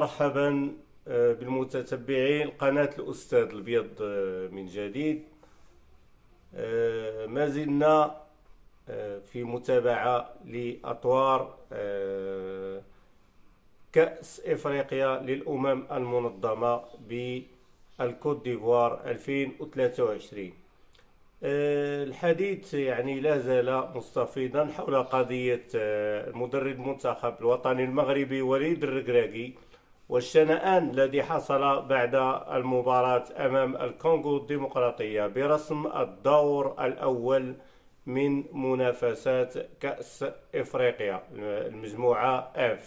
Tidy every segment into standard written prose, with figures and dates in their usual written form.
مرحبا بالمتتبعين قناة الأستاذ البيض من جديد. ما زلنا في متابعة لأطوار كأس إفريقيا للأمم المنظمة بالكوت ديفوار 2023. الحديث لا زال مستفيضا حول قضية المدرب المنتخب الوطني المغربي وليد الركراكي والشنآن الذي حصل بعد المباراة أمام الكونغو الديمقراطية برسم الدور الأول من منافسات كأس إفريقيا المجموعة F.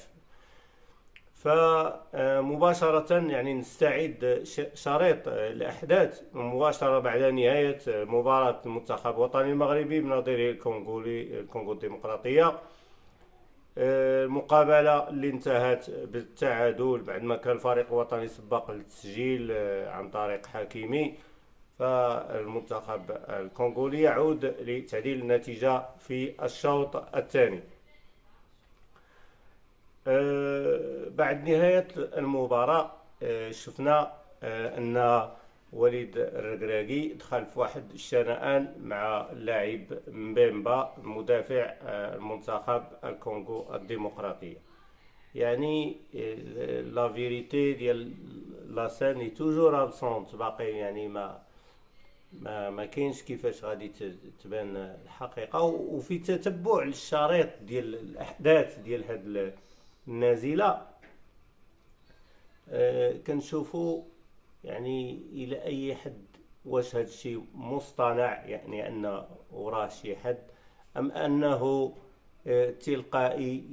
فمباشرة نستعيد شريط الأحداث مباشرة بعد نهاية مباراة المنتخب الوطني المغربي بنظيره الكونغو الديمقراطية. المقابلة اللي انتهت بالتعادل بعد ما كان الفريق الوطني سبق للتسجيل عن طريق حكيمي، فالمنتخب الكونغولي يعود لتعديل النتيجة في الشوط الثاني. بعد نهاية المباراة شفنا أن وليد الركراكي دخل في واحد الشنآن مع اللاعب مبيمبا مدافع المنتخب الكونغو الديمقراطية. لا فيريتي ديال لا سان اي توجور ابسونت، باقي ما كاينش كيفاش غادي تبان الحقيقة. وفي تتبع للشريط ديال الأحداث ديال هاد النازلة كنشوفوا الى اي حد واش هذا الشيء مصطنع، ان وراه شي حد، ام انه تلقائي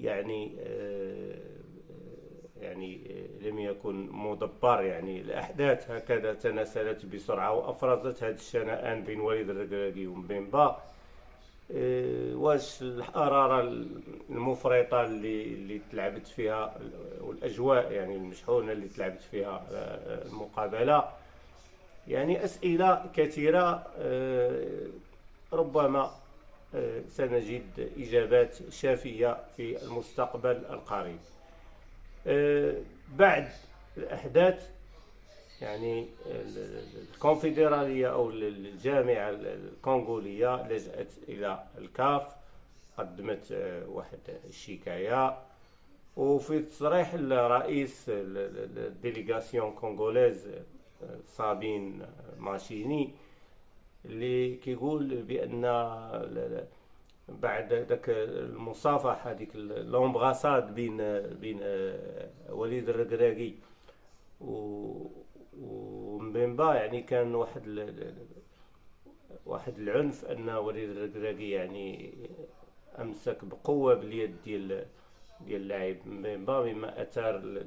لم يكن مدبر. الاحداث هكذا تناسلت بسرعه وافرزت هذا الشنآن بين وليد الركراكي ومبيمبا. واش الحراره المفرطه اللي تلعبت فيها والاجواء المشحونه اللي تلعبت فيها المقابله، اسئله كثيره ربما سنجد اجابات شافيه في المستقبل القريب. بعد الاحداث الكونفدرالية أو الجامعة الكونغولية لجأت إلى الكاف، قدمت واحد الشكاية. وفي تصريح الرئيس الديليغاسيون كونغوليز صابين ماشيني اللي كيقول بأن بعد داك المصافحة ديك لومبغاساد بين وليد الركراكي ومبيمبا كان واحد العنف، ان وليد الركراكي امسك بقوه باليد ديال اللاعب مبيمبا، مما اثار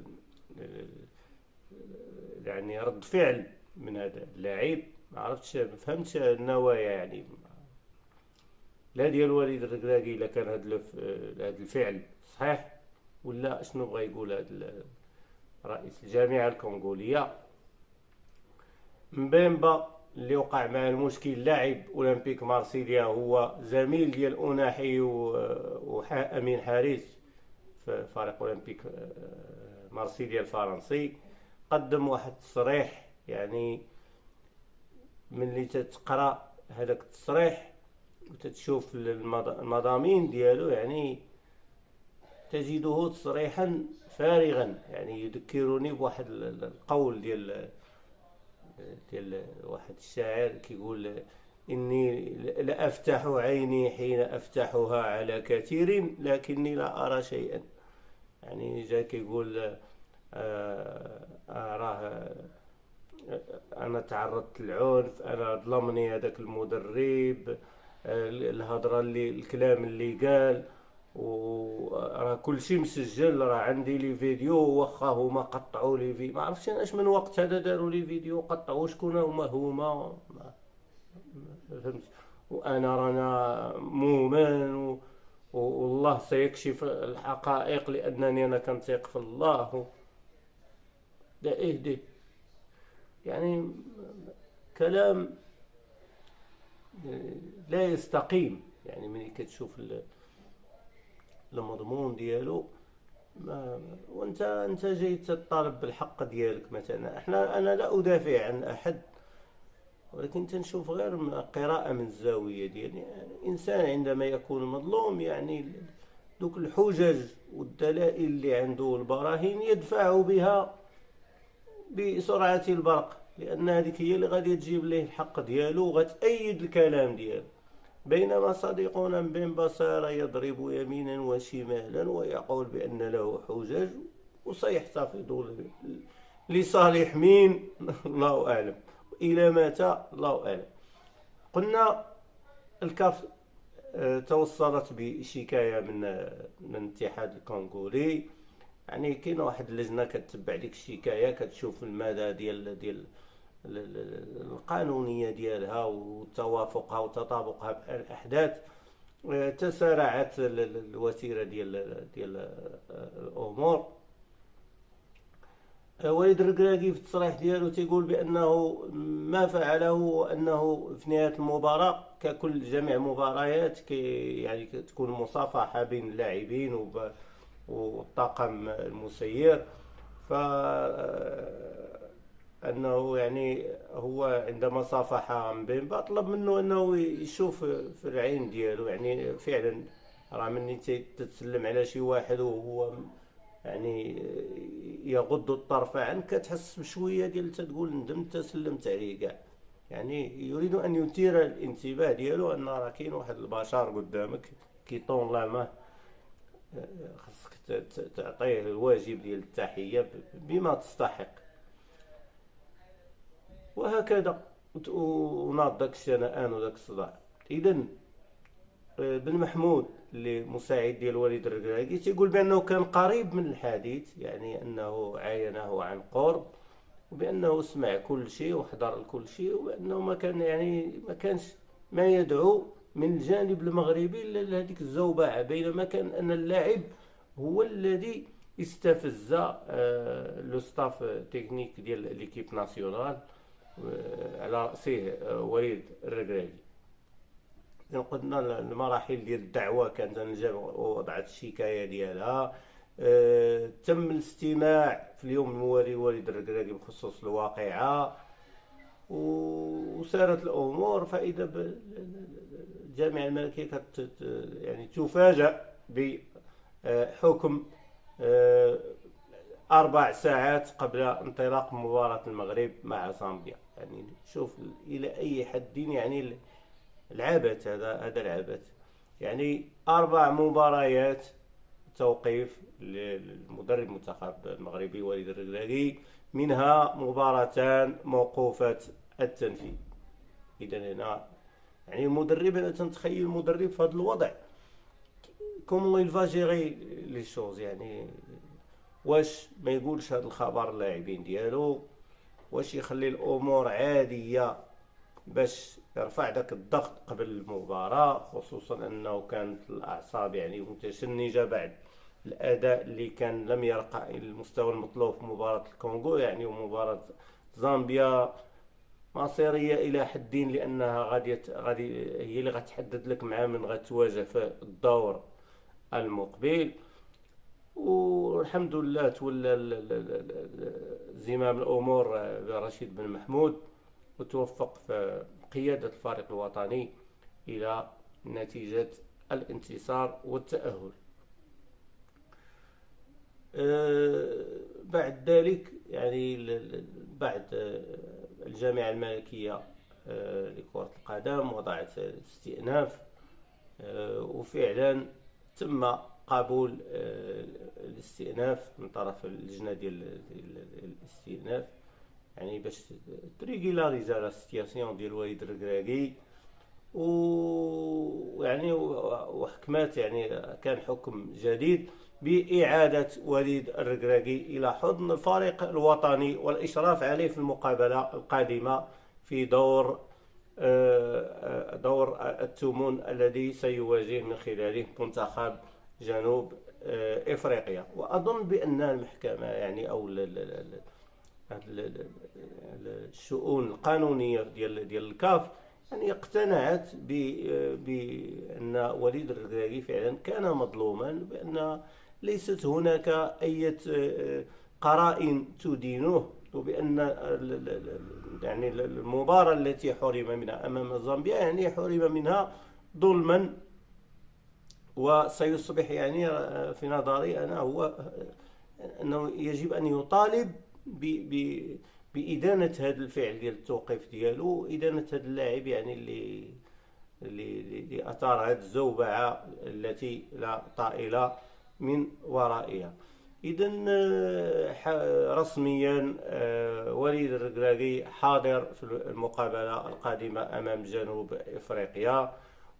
رد فعل من هذا اللاعب. ما فهمتش النوايا لا ديال وليد الركراكي الا كان هذا الفعل صحيح ولا شنو بغى يقول هذا رئيس الجامعة الكونغولية. مبيمبا اللي وقع مع المشكل لاعب أولمبيك مارسيليا، هو زميل ديال أوناحي وأمين حارس في فريق أولمبيك مارسيليا الفرنسي. قدم واحد التصريح، من اللي تتقرأ هذاك التصريح وتتشوف المضامين ديالو تجده تصريحا فارغا. يذكرني بواحد القول ديال واحد الشاعر كيقول: إني لأفتح عيني حين أفتحها على كثير لكني لا أرى شيئا. جا كيقول أراه أنا تعرضت للعنف، أنا ظلمني هذاك المدرب، الهضرة الكلام اللي قال، وراه كل شيء مسجل، راه عندي لي فيديو، واخا هما قطعوا لي ما عرفتش اش من وقت هذا داروا لي فيديو قطعوا شكون هما ما فهمت. وانا رانا مؤمن والله سيكشف الحقائق لانني انا كنثق في الله. ده كلام لا يستقيم. ملي كتشوف المضمون ديالو وانت جاي تطالب بالحق ديالك مثلا. انا لا ادافع عن احد، ولكن تنشوف غير قراءة من الزاوية ديالي. يعني الإنسان عندما يكون مظلوم، يعني دوك الحجج والدلائل اللي عنده والبراهين يدفع بها بسرعة البرق، لأن هذيك هي اللي غادي تجيب ليه الحق ديالو وغتأيد الكلام ديالو. بينما صديقنا مبين صار يضرب يمينا وشمالا ويقول بأن له حجج وسيحتفظ لصالح مين؟ الله أعلم. إلى متى؟ الله أعلم. قلنا الكاف توصلت بشكاية من الاتحاد الكونغولي. يعني كاين واحد اللجنة كتبع ديك الشكاية، كتشوف المدى ديال القانونية ديالها وتوافقها وتطابقها بالأحداث. تسارعت الوتيرة ديال الأمور. وليد الركراكي في التصريح ديالو تيقول بانه ما فعله وانه في نهايه المباراه ككل جميع المباريات يعني تكون مصافحه بين اللاعبين والطاقم المسير. ف انه يعني هو عندما صافح مبيمبا طلب منه انه يشوف في العين ديالو. يعني فعلا راه مني تتسلم على شي واحد وهو يعني يغض الطرف عنك، كتحس بشويه ديال تقول ندمت سلمت عليه كاع. يعني يريد ان يثير الانتباه ديالو ان راه كاين واحد البشر قدامك كيطون لا ما، خاصك تعطيه الواجب ديال التحيه بما تستحق. وهكذا وناض داك الشنآن وداك الصداع. اذا بن محمود اللي مساعد ديال وليد الركراكي تيقول بانه كان قريب من الحديث، يعني انه عاينه عن قرب، وبانه سمع كل شيء وحضر كل شيء، وبانه ما كان يعني ما كانش ما يدعو من الجانب المغربي لهذيك الزوبعه، بينما كان ان اللاعب هو الذي استفز لو ستاف تكنيك ديال ليكيب ناسيونال على راسه وليد الركراكي. قلنا المراحل ديال الدعوة كانت الجامعة وضعت الشكاية ديالها. تم الاستماع في اليوم الموالي لوليد الركراكي بخصوص الواقعة، وسارت الأمور. فإذا الجامعة الملكية كانت يعني تفاجأ بحكم 4 ساعات قبل انطلاق مباراة المغرب مع زامبيا. يعني شوف إلى أي حد يعني العبث، هذا العبث. يعني 4 مباريات توقيف للمدرب المنتخب المغربي وليد الركراكي، منها مباراتان موقوفة التنفيذ. اذا هنا يعني المدرب، انا تنتخيل المدرب في هذا الوضع كومون يل فا جيري لي شوز. يعني واش ما يقولش هذا الخبر اللاعبين ديالو، واش يخلي الامور عاديه باش يرفع داك الضغط قبل المباراة، خصوصا انه كانت الاعصاب يعني متشنجة بعد الاداء اللي كان لم يرقى الى المستوى المطلوب في مباراة الكونغو. يعني ومباراة زامبيا مصيرية الى حد لانها غادي هي اللي غتحدد لك مع من غتواجه في الدور المقبل. والحمد لله تولى زمام الامور برشيد بن محمود، وتوفق في قيادة الفريق الوطني إلى نتيجة الانتصار والتأهل. بعد ذلك يعني بعد الجامعة الملكية لكرة القدم وضعت استئناف، وفعلا تم قبول الاستئناف من طرف اللجنة ديال الاستئناف، يعني باش تريغيلاريزا لا سيتياسيون ديال وليد الركراكي. ويعني وحكمات يعني كان حكم جديد بإعادة وليد الركراكي إلى حضن الفريق الوطني والإشراف عليه في المقابلة القادمة في دور الثمن الذي سيواجه من خلاله منتخب جنوب إفريقيا. وأظن بأن المحكمة يعني أو الشؤون القانونية ديال الكاف يعني اقتنعت بأن وليد الركراكي فعلا كان مظلوما، بأن ليست هناك أي قرائن تدينه، وبأن يعني المباراة التي حرم منها أمام زامبيا يعني حرم منها ظلما، وسيصبح يعني في نظري أنا هو أنه يجب أن يطالب بإدانة هذا الفعل ديال التوقيف ديالو، إدانة هذا اللاعب يعني اللي أثار هذه الزوبعة التي لا طائل من ورائها. إذا رسميا وليد الركراكي حاضر في المقابلة القادمة أمام جنوب إفريقيا.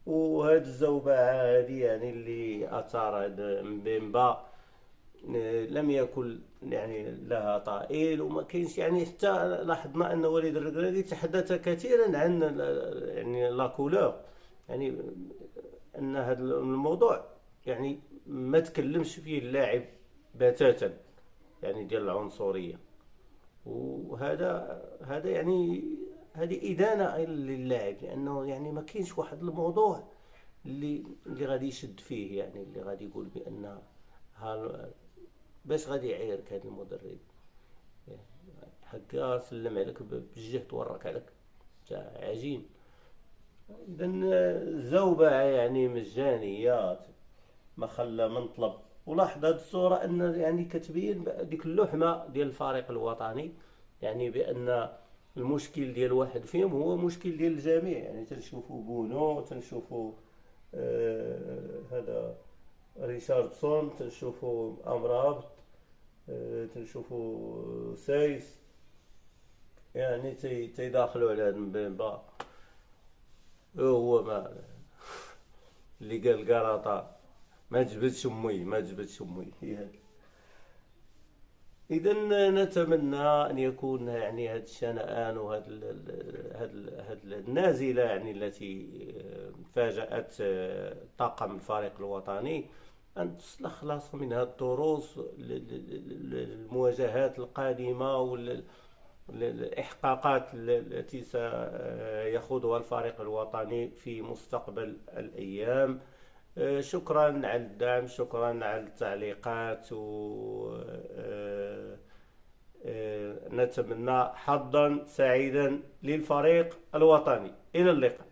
وهاد الزوبعة هذه يعني اللي أثار هاد مبيمبا لم يكن يعني لها طائل، وما كاينش يعني حتى لاحظنا ان وليد الركراكي تحدث كثيرا عن يعني لا كولور، يعني ان هذا الموضوع يعني ما تكلمش فيه اللاعب بتاتا، يعني ديال العنصريه. وهذا يعني هذه إدانة للاعب، لأنه يعني ما كاينش واحد الموضوع اللي غادي يشد فيه، يعني اللي غادي يقول بأن باش غادي يعايرك هذا المدرب هكا سلم عليك بالجهد ورك عليك عجين. اذا زوبعة يعني مجانيات ما خلى من طلب. ولاحظ هذه الصورة ان يعني كتبين ديك اللحمة ديال الفريق الوطني، يعني بان المشكل ديال واحد فيهم هو مشكل ديال الجميع. يعني تنشوفوا بونو، تنشوفوا هذا ريشاردسون، تنشوفوا امرابط، تنشوفوا سايس، يعني تيداخلوا على هاد مبيمبا. هو ما اللي قال قراطة ما جبتش امي، ما جبتش امي هي هاد. اذا نتمنى ان يكون يعني هذا الشنآن وهذا هاد النازله يعني التي فاجأت طاقم الفريق الوطني ان تستخلص منها الدروس للمواجهات القادمه والإحقاقات التي سيخوضها الفريق الوطني في مستقبل الأيام. شكرا على الدعم، شكرا على التعليقات، و نتمنى حظا سعيدا للفريق الوطني. إلى اللقاء.